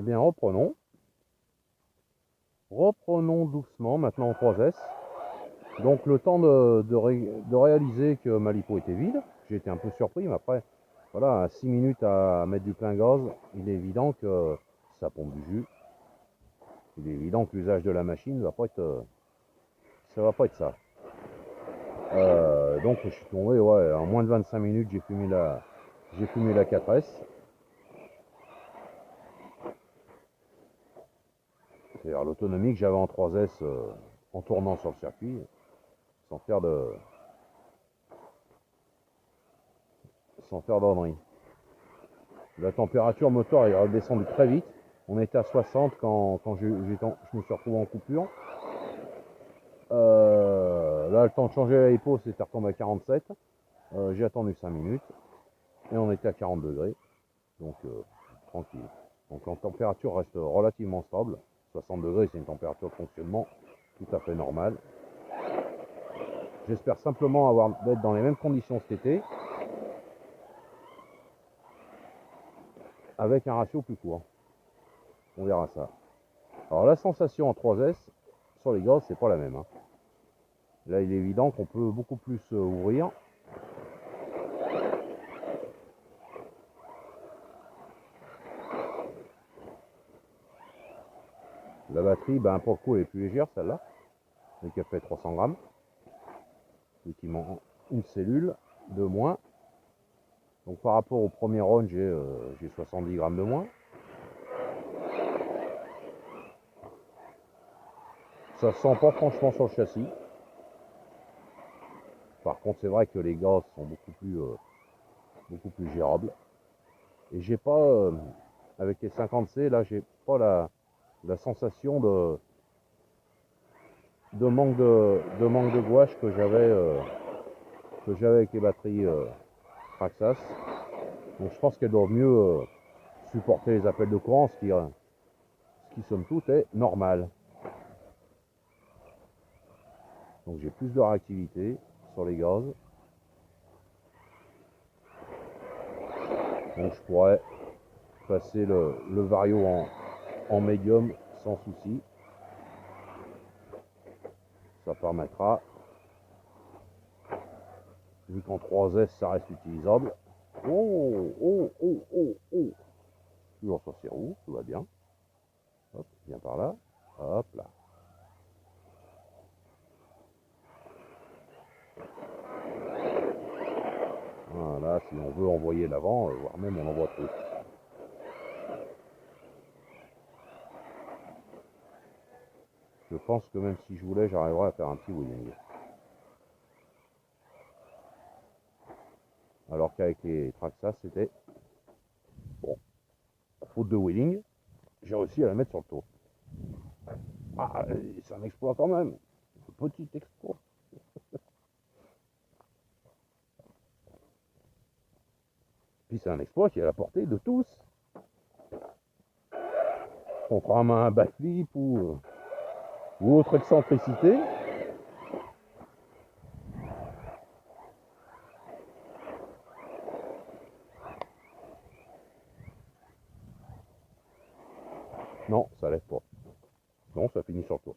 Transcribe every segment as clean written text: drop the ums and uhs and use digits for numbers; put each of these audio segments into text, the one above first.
bien, reprenons. Reprenons doucement, maintenant en 3S. Donc le temps de réaliser que ma lipo était vide. J'ai été un peu surpris, mais après, voilà, à 6 minutes à mettre du plein gaz, il est évident que ça pompe du jus. Il est évident que l'usage de la machine va pas être, ça va pas être ça. Donc je suis tombé, ouais, en moins de 25 minutes, j'ai fumé la 4S. C'est-à-dire l'autonomie que j'avais en 3S en tournant sur le circuit, sans faire d'enneries. La température moteur est redescendue très vite. On était à 60 quand je me suis retrouvé en coupure. Là, le temps de changer la lipo, c'était retombé à 47. J'ai attendu 5 minutes et on était à 40 degrés. Donc, tranquille. Donc, la température reste relativement stable. 60 degrés, c'est une température de fonctionnement tout à fait normale. J'espère simplement d'être dans les mêmes conditions cet été, avec un ratio plus court. On verra ça. Alors la sensation en 3S sur les gaz, c'est pas la même. Là, il est évident qu'on peut beaucoup plus ouvrir. La batterie, pour le coup, elle est plus légère, celle-là. Donc elle fait 300 grammes. Effectivement, une cellule de moins. Donc par rapport au premier run, j'ai 70 grammes de moins. Ça se sent pas franchement sur le châssis. Par contre, c'est vrai que les gaz sont beaucoup plus gérables. Et j'ai pas, avec les 50C, là, j'ai pas la sensation de manque de gouache que j'avais avec les batteries Traxxas. Donc je pense qu'elles doivent mieux supporter les appels de courant, ce qui somme toute est normal. Donc j'ai plus de réactivité sur les gaz. Donc je pourrais passer le Vario en médium sans souci. Ça permettra, vu qu'en 3S ça reste utilisable. Oh. Toujours sur ses roues, tout va bien. Hop, viens par là. Hop là. Voilà, si on veut envoyer l'avant, voire même on envoie trop. Je pense que même si je voulais, j'arriverais à faire un petit wheeling. Alors qu'avec les Traxxas, c'était bon. Faute de wheeling, j'ai réussi à la mettre sur le tour. Ah, c'est un exploit quand même. Un petit exploit. Puis c'est un exploit qui est à la portée de tous. Contrairement à un backflip ou autre excentricité. Non, ça lève pas. Non, ça finit sur le tour.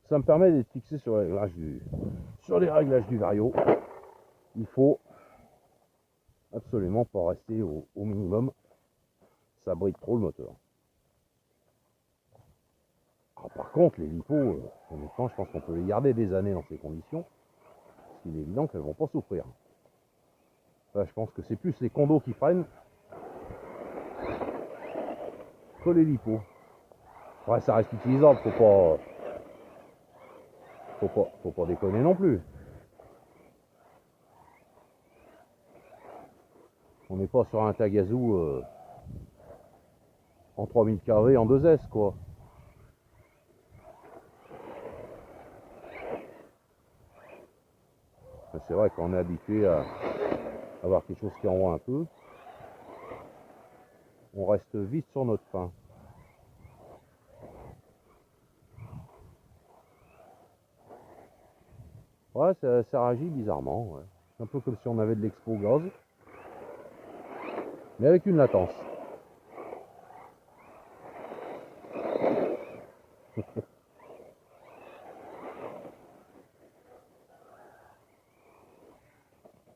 Ça me permet d'être fixé sur les réglages du Vario. Il faut absolument pas rester au minimum. Ça bride trop le moteur. Alors, par contre, les lipos, honnêtement, je pense qu'on peut les garder des années dans ces conditions. Parce qu'il est évident qu'elles vont pas souffrir. Enfin, je pense que c'est plus les condos qui freinent que les lipos. Ouais, ça reste utilisable, faut pas déconner non plus. On n'est pas sur un Tagazu en 3000 kV en 2S, quoi. C'est vrai qu'on est habitué à avoir quelque chose qui envoie un peu. On reste vite sur notre faim. Ouais, ça réagit bizarrement. Ouais. C'est un peu comme si on avait de l'expo gaz, mais avec une latence.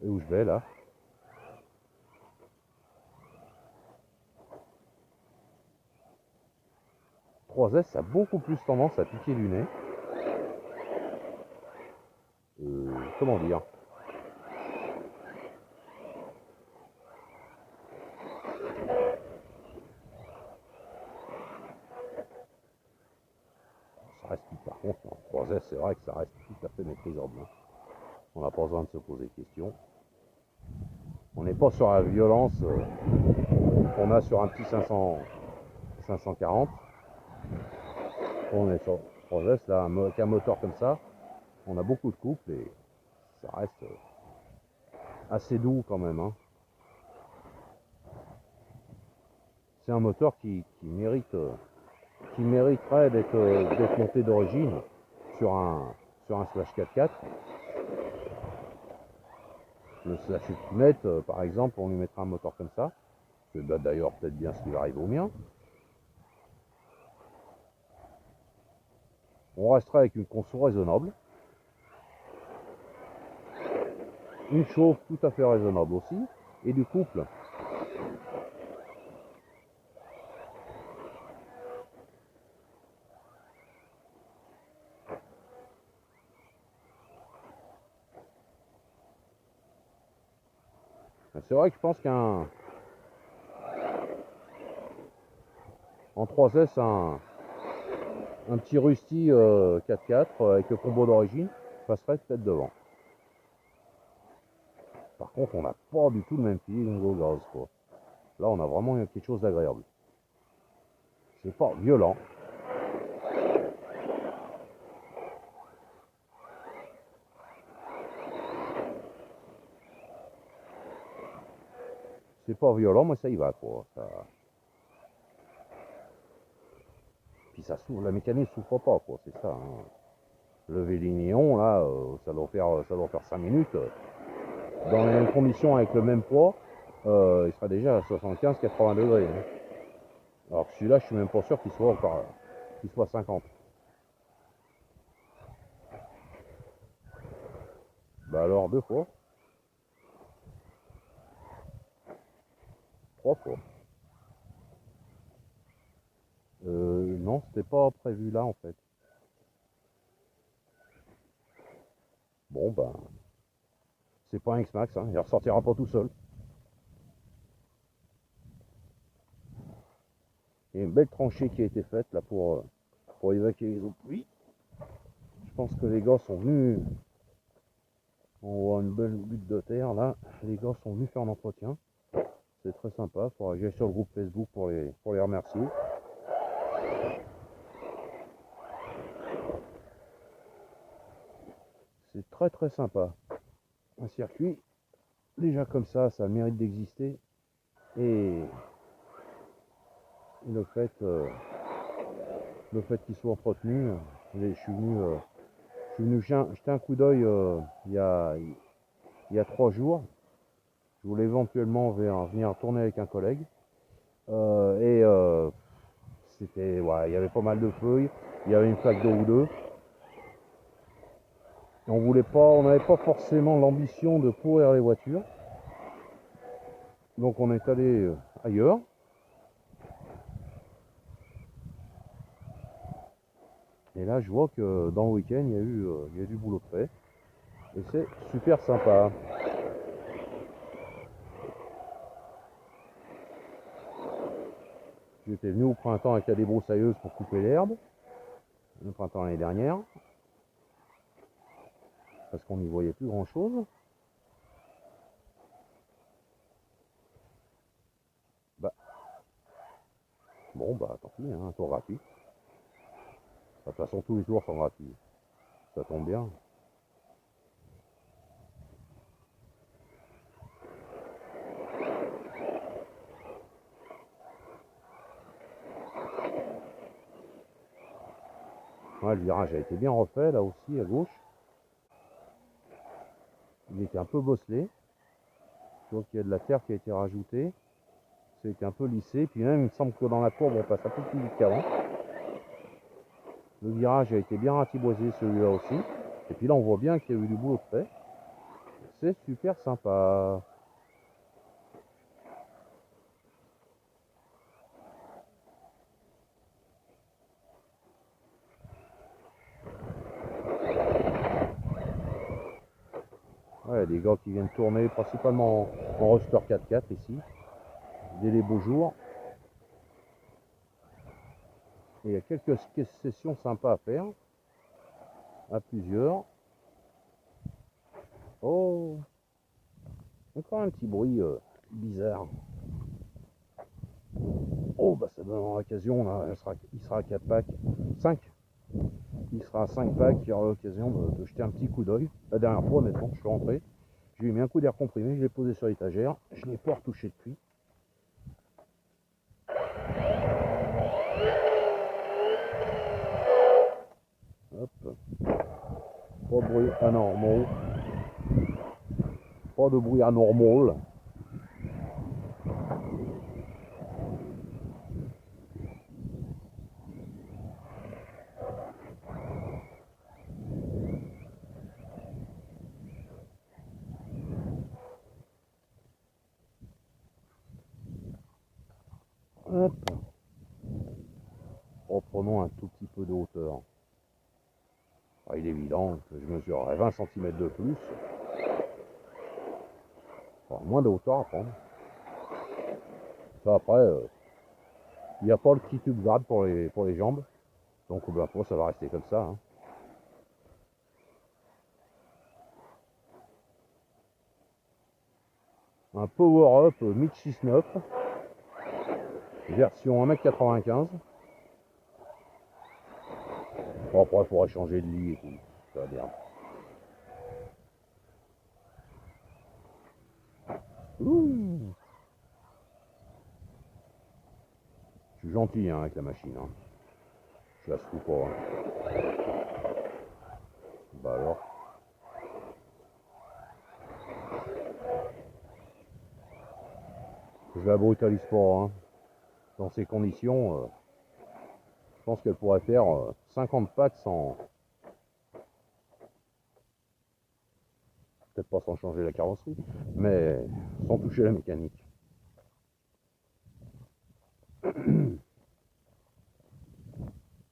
Et où je vais là? 3S a beaucoup plus tendance à piquer du nez. Comment dire? Ça reste, par contre, en 3S, c'est vrai que ça reste tout à fait maîtrisable. Hein. On n'a pas besoin de se poser de questions. On n'est pas sur la violence qu'on a sur un petit 540. On est sur 3S, là, avec un moteur comme ça, on a beaucoup de couple et ça reste assez doux quand même. Hein. C'est un moteur qui mériterait d'être monté d'origine sur un slash 4x4. Le slash Ultimate, par exemple, on lui mettra un moteur comme ça. C'est d'ailleurs peut-être bien ce qui va arriver au mien. On restera avec une conso raisonnable. Une chauffe tout à fait raisonnable aussi. Et du couple. C'est vrai que je pense qu'un en 3S, un petit Rusty 4x4 avec le combo d'origine passerait peut-être devant. Par contre, on n'a pas du tout le même feeling au gaz, quoi. Là, on a vraiment quelque chose d'agréable. C'est pas violent. C'est pas violent, mais ça y va, quoi. Ça... Puis ça s'ouvre, la mécanique souffre pas, quoi. C'est ça. Hein. Lever les néons, là, ça doit faire 5 minutes. Dans les mêmes conditions, avec le même poids, il sera déjà à 75-80 degrés. Hein. Alors que celui-là, je suis même pas sûr qu'il soit 50. Bah alors, 2 fois, 3 fois. Non, c'était pas prévu là, en fait. Bon, ben, c'est pas un X-Max, hein, il ressortira pas tout seul. Il y a une belle tranchée qui a été faite là pour évacuer les eaux de pluie. Je pense que les gars sont venus. On voit une belle butte de terre là. Les gars sont venus faire un entretien. C'est très sympa. Faudra que j'aille sur le groupe Facebook pour les remercier. C'est très très sympa. Un circuit, déjà comme ça a le mérite d'exister. Et le fait qu'il soit entretenu, je suis venu jeter un coup d'œil il y a 3 jours. Je voulais éventuellement venir tourner avec un collègue. C'était, ouais, il y avait pas mal de feuilles, il y avait une flaque d'eau ou deux. Et on n'avait pas forcément l'ambition de pourrir les voitures. Donc on est allé ailleurs. Et là, je vois que dans le week-end, il y a du boulot de fait. Et c'est super sympa. J'étais venu au printemps avec la débroussailleuse pour couper l'herbe. Le printemps l'année dernière. Parce qu'on n'y voyait plus grand chose. Bah, bon, bah tant pis, hein, un tour gratuit. De toute façon, tous les tours sont gratuits. Ça tombe bien. Ouais, le virage a été bien refait là aussi à gauche. il était un peu bosselé. Je vois qu'il y a de la terre qui a été rajoutée. Ça a été un peu lissé. Puis même, il me semble que dans la courbe, on passe un peu plus vite qu'avant. Le virage a été bien ratiboisé, celui-là aussi. Et puis là, on voit bien qu'il y a eu du boulot de fait. C'est super sympa. Ouais, des gars qui viennent tourner principalement en roster 4x4 ici, dès les beaux jours. Et il y a quelques sessions sympas à faire, à plusieurs. Oh, encore un petit bruit bizarre. Oh, bah ça donne l'occasion, là, il sera à 4 packs, 5. Il sera à 5 packs, il y aura l'occasion de jeter un petit coup d'œil. La dernière fois, honnêtement, je suis rentré, je lui ai mis un coup d'air comprimé, je l'ai posé sur l'étagère, je ne l'ai pas retouché depuis. Hop. Pas de bruit anormal. Pas de bruit anormal. Hop. Reprenons un tout petit peu de hauteur. Ah, il est évident que je mesurerai 20 cm de plus. Enfin, moins de hauteur à prendre. Ça après, il n'y a pas le petit tube grade pour les jambes. Donc ben, après, ça va rester comme ça. Hein. Un Power Up 1069. Version 1m95. Bon, après, il faudra changer de lit et tout. Ça va bien. Ouh. Je suis gentil hein, avec la machine. Hein. Je la secoue pas. Hein. Bah alors. Je la brutalise pas. Hein. Dans ces conditions, je pense qu'elle pourrait faire 50 pattes sans. Peut-être pas sans changer la carrosserie, mais sans toucher la mécanique.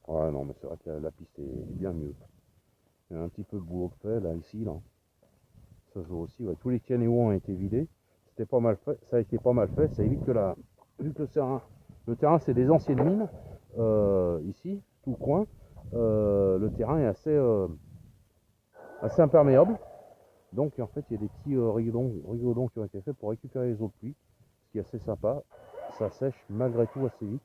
Ouais, non, mais c'est vrai que la piste est bien mieux. Il y a un petit peu de boulot de fait, là, ici, là. Ça se voit aussi, ouais. Tous les canéos ont été vidés. C'était pas mal fait, ça a été pas mal fait. Ça évite que vu que le terrain c'est des anciennes mines, ici, tout le coin, le terrain est assez imperméable. Donc en fait, il y a des petits rigodons qui ont été faits pour récupérer les eaux de pluie, ce qui est assez sympa. Ça sèche malgré tout assez vite.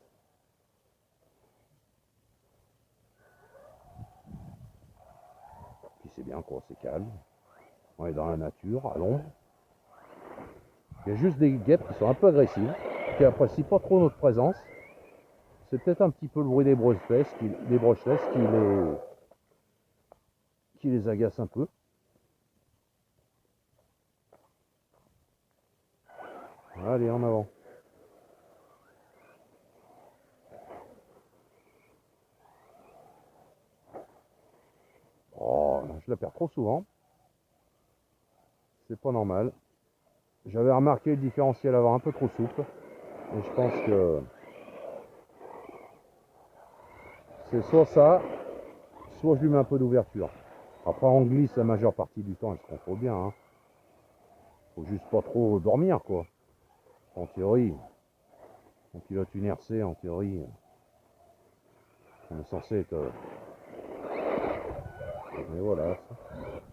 Puis c'est bien quoi, c'est calme. On est dans la nature, à l'ombre. Il y a juste des guêpes qui sont un peu agressives, qui apprécient pas trop notre présence. C'est peut-être un petit peu le bruit des brochelesses qui les agace un peu. Allez, en avant. Oh, je la perds trop souvent. C'est pas normal. J'avais remarqué le différentiel avant un peu trop souple. Et je pense que c'est soit ça, soit je lui mets un peu d'ouverture. Après, on glisse la majeure partie du temps, elle se contrôle bien. Hein. Faut juste pas trop dormir, quoi. En théorie, on pilote une RC, en théorie, on est censé être... Mais voilà,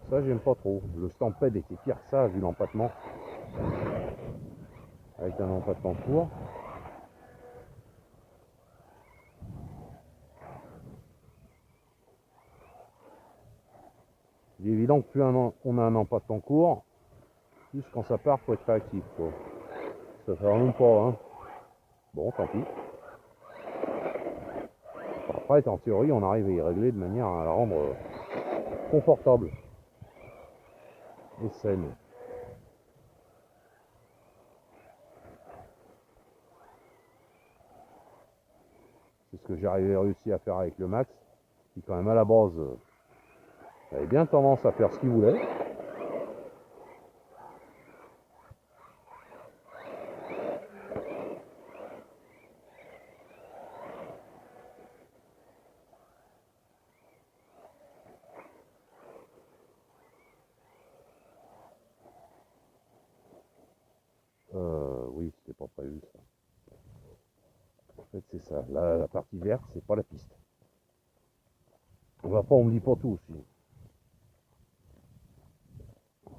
ça j'aime pas trop. Le Stampede était pire que ça, vu l'empattement. Avec un empattement court. Il est évident que plus on a un empattement court, plus quand ça part, faut être réactif, quoi. Ça fait vraiment pas, hein. Bon, tant pis. Après, en théorie, on arrive à y régler de manière à la rendre confortable. et saine. C'est ce que j'arrivais réussi à faire avec le Max, qui quand même à la base avait bien tendance à faire ce qu'il voulait. Oui, c'était pas prévu ça. En fait, c'est ça. La partie verte, c'est pas la piste. On me dit pas tout aussi.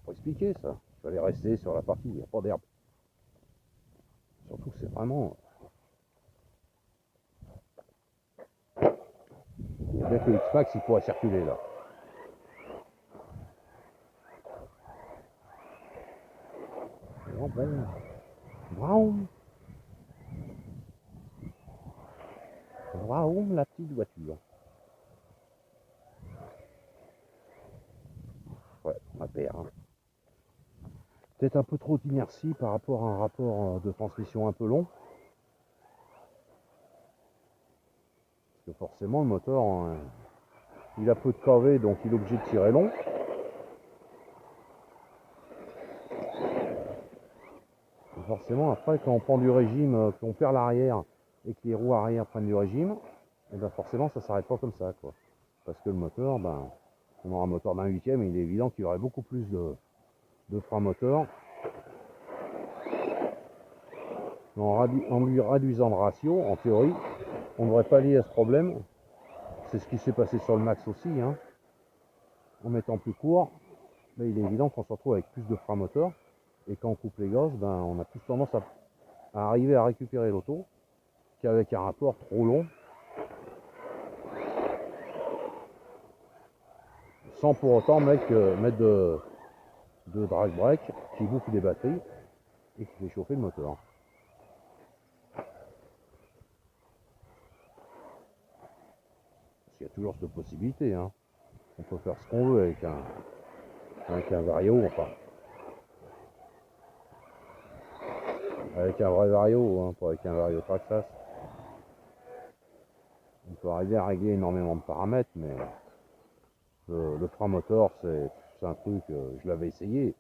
Faut expliquer ça. Il fallait rester sur la partie où il n'y a pas d'herbe. Surtout que c'est vraiment. Il y a bien que le X-Max il pourrait circuler là. Non, bon. Vroom. Vroom, la petite voiture. Ouais, ma paire. Hein. Peut-être un peu trop d'inertie par rapport à un rapport de transmission un peu long. Parce que forcément, le moteur, il a peu de KV, donc il est obligé de tirer long. Et forcément, après, quand on prend du régime, qu'on perd l'arrière et que les roues arrière prennent du régime, et ben forcément, ça s'arrête pas comme ça, quoi. Parce que le moteur, ben, on aura un moteur d'un huitième, il est évident qu'il y aurait beaucoup plus de frein moteur. En lui réduisant le ratio, en théorie, on ne devrait pas lier à ce problème. C'est ce qui s'est passé sur le Max aussi. Hein. En mettant plus court, ben, il est évident qu'on se retrouve avec plus de frein moteur. Et quand on coupe les gaz, ben, on a plus tendance à arriver à récupérer l'auto qu'avec un rapport trop long. Sans pour autant mettre de drag brake qui bouffe des batteries et qui fait chauffer le moteur. Parce qu'il y a toujours cette possibilité. Hein. On peut faire ce qu'on veut avec un vario, enfin. Avec un vrai vario, hein, pas avec un vario Traxxas. On peut arriver à régler énormément de paramètres, mais le frein moteur, c'est un truc, je l'avais essayé.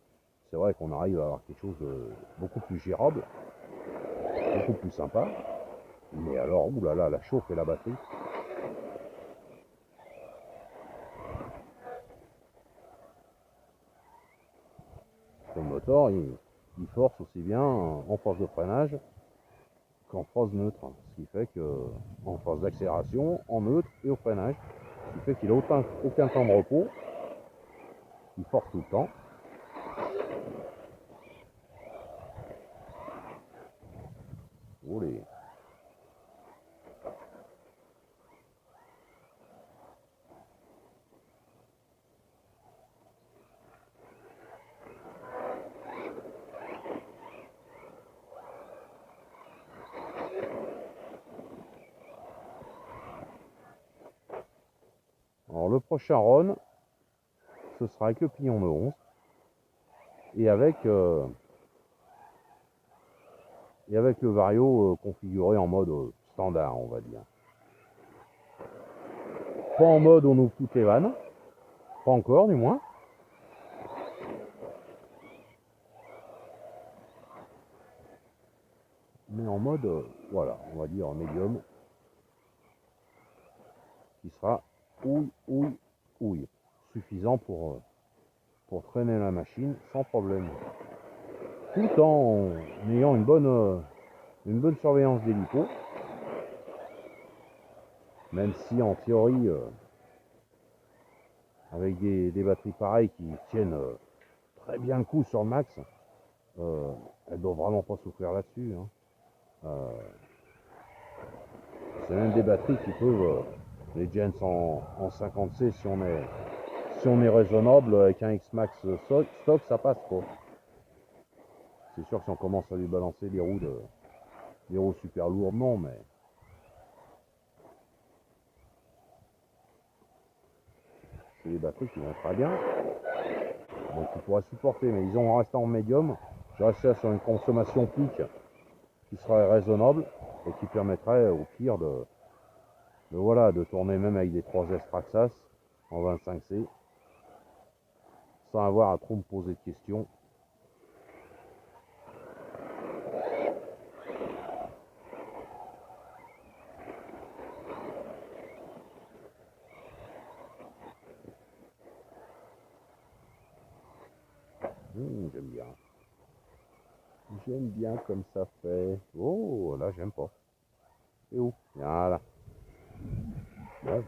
C'est vrai qu'on arrive à avoir quelque chose de beaucoup plus gérable, beaucoup plus sympa. Mais alors, oulala, la chauffe et la batterie. Le moteur, il force aussi bien en phase de freinage qu'en phase neutre. Ce qui fait qu'en phase d'accélération, en neutre et au freinage. Ce qui fait qu'il n'a aucun temps de repos. Il force tout le temps. Olé. Alors le prochain run, ce sera avec le pignon de 11 et avec le vario configuré en mode standard, on va dire. Pas en mode on ouvre toutes les vannes, pas encore du moins. Mais en mode, voilà, on va dire en médium, qui sera ouille, suffisant pour traîner la machine sans problème. Tout en ayant une bonne surveillance des lipos, même si en théorie, avec des batteries pareilles qui tiennent très bien le coup sur le max, elles ne doivent vraiment pas souffrir là-dessus. Hein. C'est même des batteries qui peuvent, les Gens en 50C, si on est raisonnable, avec un X-Max stock, ça passe quoi. C'est sûr que si on commence à lui balancer des roues super lourdes, non, mais c'est des batteries qui vont très bien. Donc il pourrait supporter, mais ils ont resté en médium. Je restais sur une consommation pic qui serait raisonnable et qui permettrait au pire voilà, de tourner même avec des 3S Traxxas en 25C sans avoir à trop me poser de questions. J'aime bien. J'aime bien comme ça fait. Oh, là, j'aime pas. C'est où? Voilà. Ouais.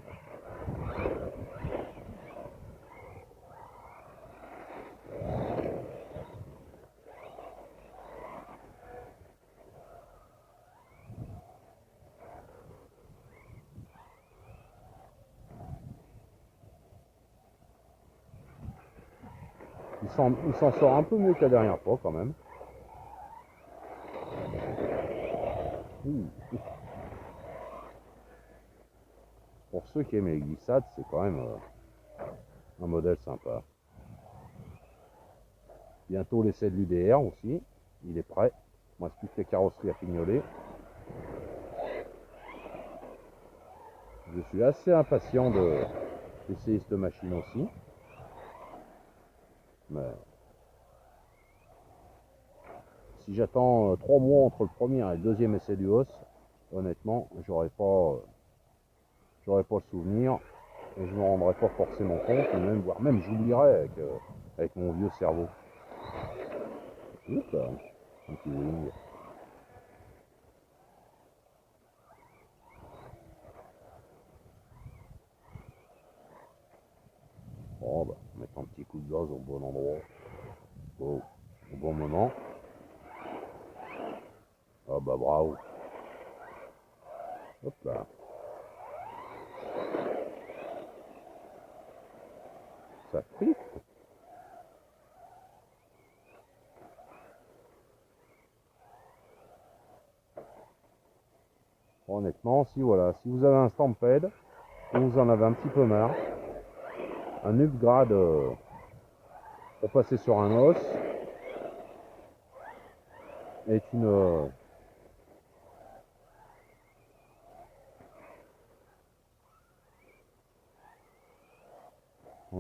Il s'en sort un peu mieux que la dernière fois quand même. Pour ceux qui aiment les glissades, c'est quand même un modèle sympa. Bientôt l'essai de l'UDR aussi. Il est prêt. Il ne reste plus que les carrosseries à fignoler. Je suis assez impatient d'essayer cette machine aussi. Mais si j'attends 3 mois entre le premier et le deuxième essai du HOS, honnêtement, j'aurais pas le souvenir et je me rendrais pas forcément compte, ou même, voire même j'oublierais avec mon vieux cerveau. Oups, un petit wing. Bon, bah, mettre un petit coup de gaz au bon endroit, au bon moment. Ah bah bravo. Hop là. Ça tripe. Honnêtement, si voilà, si vous avez un Stampede, et vous en avez un petit peu marre, un upgrade pour passer sur un os est on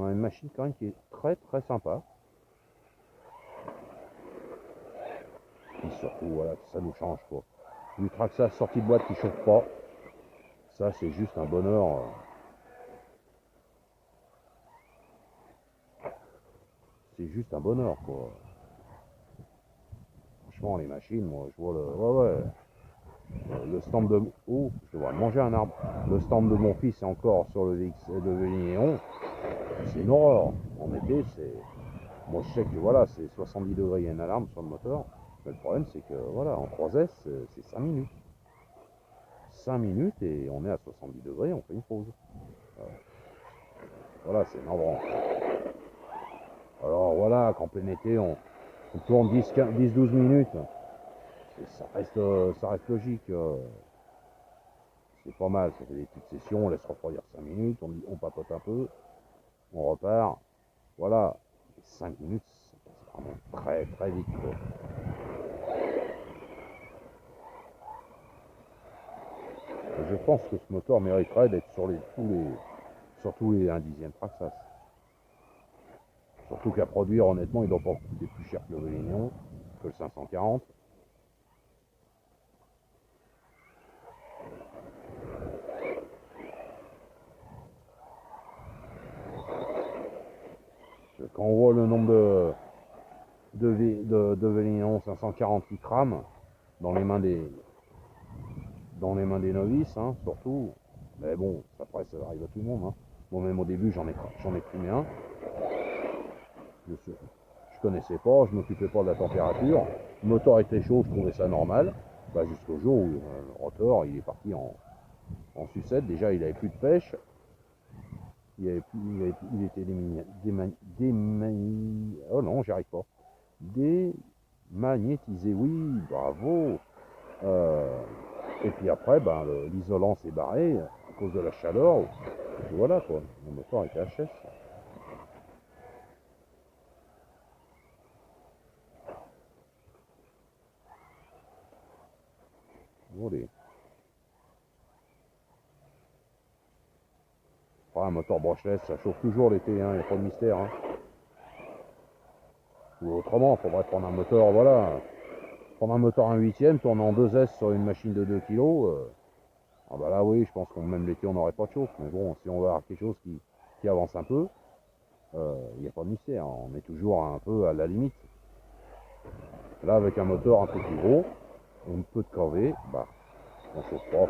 a une machine quand même qui est très très sympa. Et surtout, voilà, ça nous change quoi. Du Traxxas sortie de boîte qui chauffe pas, ça c'est juste un bonheur. C'est juste un bonheur quoi. Franchement les machines, moi je vois le. Ouais ouais. Le stand de. Oh, je devrais manger un arbre. Le stand de mon fils est encore sur le VX de Vélignon. C'est une horreur. En été, c'est. Moi je sais que voilà, c'est 70 degrés, il y a une alarme sur le moteur. Mais le problème c'est que voilà, en 3S, c'est 5 minutes. 5 minutes et on est à 70 degrés, on fait une pause. Voilà, c'est navrant. Alors voilà, qu'en plein été, on tourne 10-12 minutes. Ça reste logique. C'est pas mal, ça fait des petites sessions, on laisse refroidir 5 minutes, on papote un peu, on repart. Voilà, 5 minutes, c'est vraiment très très vite quoi. Et je pense que ce moteur mériterait d'être sur tous les 1 dixième Traxxas. Surtout qu'à produire, honnêtement, il doit pas coûter plus cher que le Vélignon, que le 540. Quand on voit le nombre de Vélignon 540 qui crament dans les mains des novices, hein, surtout, mais bon, après ça arrive à tout le monde. Hein. Moi même au début j'en ai primé un. Je connaissais pas, je m'occupais pas de la température. Le moteur était chaud, je trouvais ça normal. Bah, jusqu'au jour où le rotor il est parti en sucette. Déjà il avait plus de pêche. Il était oh non, j'y arrive pas. Démagnétisé, oui, bravo. Et puis après, ben, l'isolant s'est barré à cause de la chaleur. Et puis voilà quoi, le moteur était HS. Allez. Un moteur brushless, ça chauffe toujours l'été, hein, il n'y a pas de mystère. Hein. Ou autrement, il faudrait prendre un moteur, voilà. Prendre un moteur 1/8, tourner en 2S sur une machine de 2 kg. Ah bah là oui, je pense qu'on même l'été on n'aurait pas de chauffe. Mais bon, si on veut avoir quelque chose qui avance un peu, il n'y a pas de mystère. Hein. On est toujours un peu à la limite. Là avec un moteur un peu plus gros, on peut crever, bah on chauffe pas. Quoi.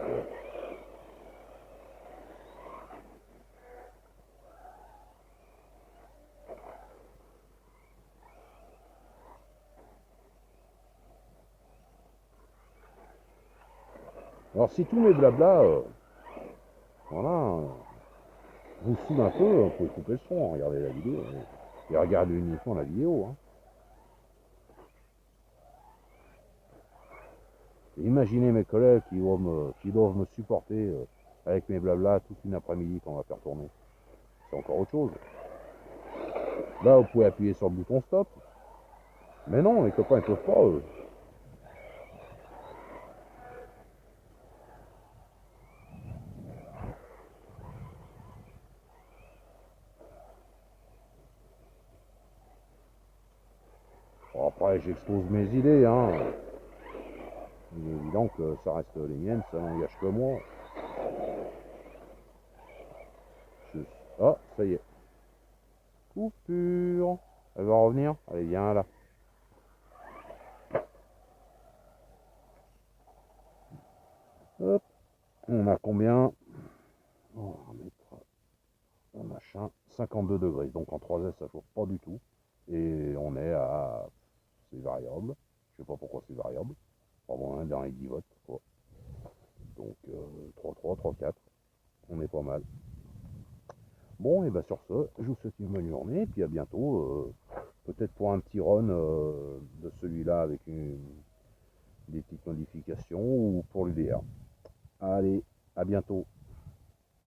Alors si tous mes blabla, voilà, vous saoule un peu, vous pouvez couper le son, regardez la vidéo. Et regardez uniquement la vidéo. Hein. Imaginez mes collègues qui doivent me supporter avec mes blabla toute une après-midi qu'on va faire tourner. C'est encore autre chose. Là, vous pouvez appuyer sur le bouton stop. Mais non, les copains, ils peuvent pas, eux. Bon, après, j'expose mes idées, hein. Il est évident que ça reste les miennes, ça n'engage que moi. Ah, ça y est. Coupure. Elle va revenir. Allez, viens là. Hop. On a combien? On va mettre un machin. 52 degrés. Donc en 3S, ça chauffe pas du tout. Et on est à... C'est variable. Je sais pas pourquoi c'est variable. Probablement dans les 10 votes. Quoi. Donc 3-3, 3-4. On est pas mal. Bon, et bien sur ce, je vous souhaite une bonne journée. Et puis à bientôt. Peut-être pour un petit run de celui-là avec des petites modifications ou pour l'UDR. Allez, à bientôt.